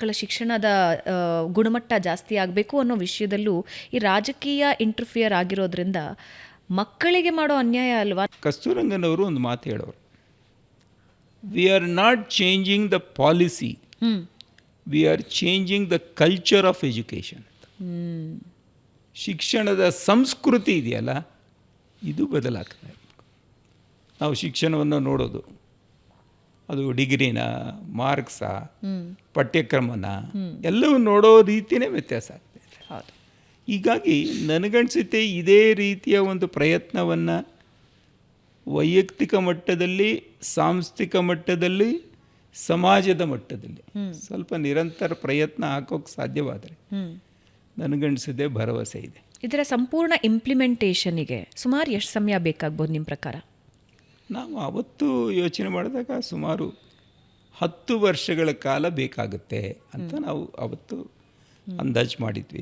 ಮಕ್ಕಳ ಶಿಕ್ಷಣದ ಗುಣಮಟ್ಟ ಜಾಸ್ತಿ ಆಗಬೇಕು ಅನ್ನೋ ವಿಷಯದಲ್ಲೂ ಈ ರಾಜಕೀಯ ಇಂಟರ್ಫಿಯರ್ ಆಗಿರೋದ್ರಿಂದ ಮಕ್ಕಳಿಗೆ ಮಾಡೋ ಅನ್ಯಾಯ ಅಲ್ವಾ? ಕಸ್ತೂರಂಗನವರು ಒಂದು ಮಾತು ಹೇಳೋರು, we are not changing the policy, we are changing the culture of education. ಶಿಕ್ಷಣದ ಸಂಸ್ಕೃತಿ ಇದೆಯಲ್ಲ, ಇದು ಬದಲಾಗ್ತಾ ಇದೆ. ನಾವು ಶಿಕ್ಷಣವನ್ನು ನೋಡೋದು, ಅದು ಡಿಗ್ರಿನ, ಮಾರ್ಕ್ಸ, ಪಠ್ಯಕ್ರಮನ ಎಲ್ಲವೂ ನೋಡೋ ರೀತಿಯೇ ವ್ಯತ್ಯಾಸ ಆಗ್ತಾಯಿದೆ. ಹೌದು. ಹೀಗಾಗಿ ನನಗನ್ಸುತ್ತೆ ಇದೇ ರೀತಿಯ ಒಂದು ಪ್ರಯತ್ನವನ್ನು ವೈಯಕ್ತಿಕ ಮಟ್ಟದಲ್ಲಿ, ಸಾಂಸ್ಥಿಕ ಮಟ್ಟದಲ್ಲಿ, ಸಮಾಜದ ಮಟ್ಟದಲ್ಲಿ ಸ್ವಲ್ಪ ನಿರಂತರ ಪ್ರಯತ್ನ ಹಾಕೋಕ್ಕೆ ಸಾಧ್ಯವಾದರೆ ನನಗನ್ಸಿದೆ ಭರವಸೆ ಇದೆ. ಇದರ ಸಂಪೂರ್ಣ ಇಂಪ್ಲಿಮೆಂಟೇಷನಿಗೆ ಸುಮಾರು ಎಷ್ಟು ಸಮಯ ಬೇಕಾಗ್ಬೋದು ನಿಮ್ಮ ಪ್ರಕಾರ? ನಾವು ಅವತ್ತು ಯೋಚನೆ ಮಾಡಿದಾಗ ಸುಮಾರು 10 ವರ್ಷಗಳ ಕಾಲ ಬೇಕಾಗುತ್ತೆ ಅಂತ ನಾವು ಅವತ್ತು ಅಂದಾಜು ಮಾಡಿದ್ವಿ.